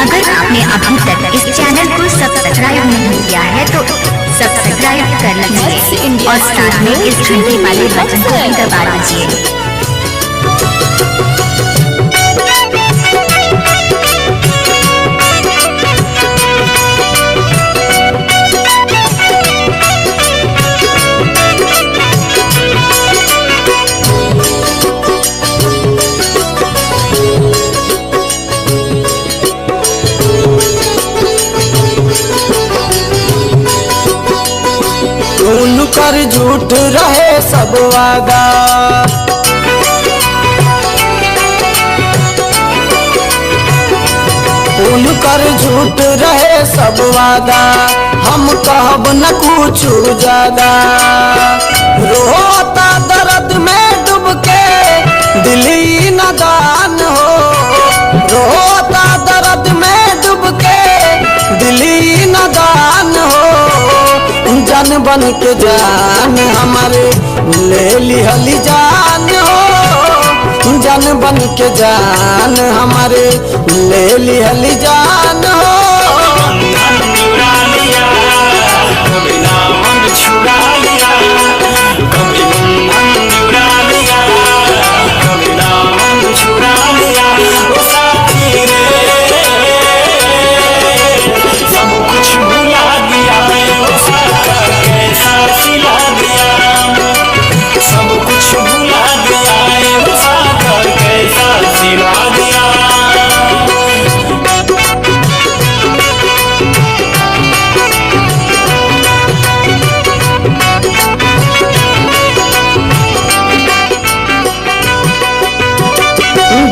अगर आपने अभी तक इस चैनल को सब्सक्राइब नहीं किया है तो सब्सक्राइब कर लीजिए और साथ में इस घंटी वाले बटन को भी दबा दीजिए। कर झूठ रहे सब वादा, उनकर झूठ रहे सब वादा, हम कहब न कुछ ज्यादा। रोता दर्द में डूब के दिली नादान हो, रोता दर्द में डूब के दिली नादान हो। जान बन के जान हमारे ले लिहली जान हो, जान बन के जान हमारे ले लिहली जान हो।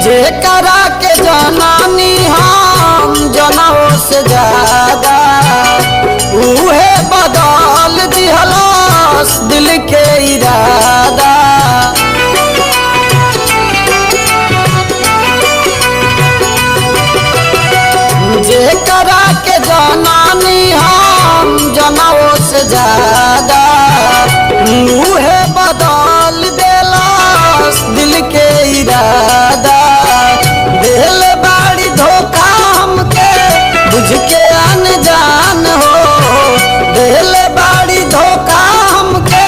जे करा के जनानी हम जनों से ज्यादा, उहे बदल दिहलस दिल के इरादा। जे करा के जनानी हम जनों से ज्यादा, उहे बदल दिलस दिल के इरादा। दिल बाड़ी धोखा हमके बुझ के अनजान हो, दिल बाड़ी धोखा हमके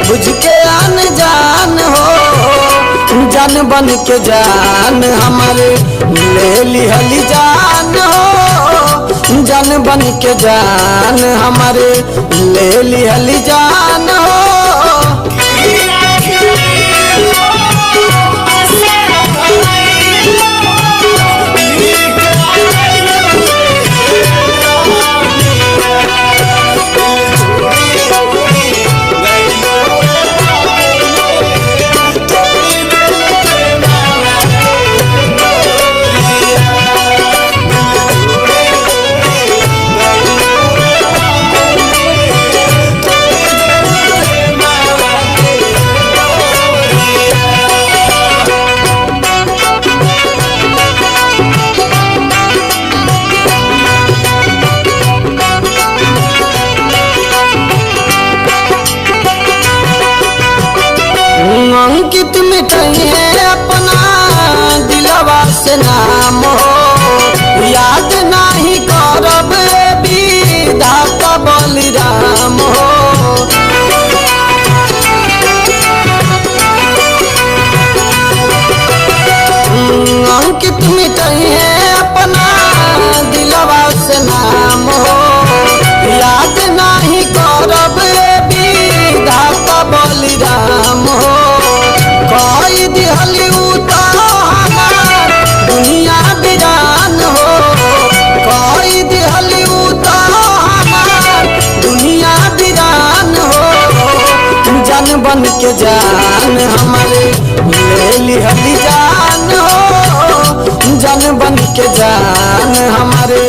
बुझ के अनजान हो। जान बन के जान हमारे ले लिहली जान हो, जान बन के जान हमारे ले लिहली जान हो। अंकित मिटाइए अपना दिलवा से नाम हो, याद नहीं करब विधाता बलिराम हो। अंकित मिटाइए अपना दिलवा से नाम हो, याद नहीं करब विधाता बलिराम हो। कोई दिहली हमार दुनिया बिरान हो, कोई दिहली हमार दुनिया बिरान हो। जान बन के जान हमारे ले लिहली जान हो, जान बन के जान हमारे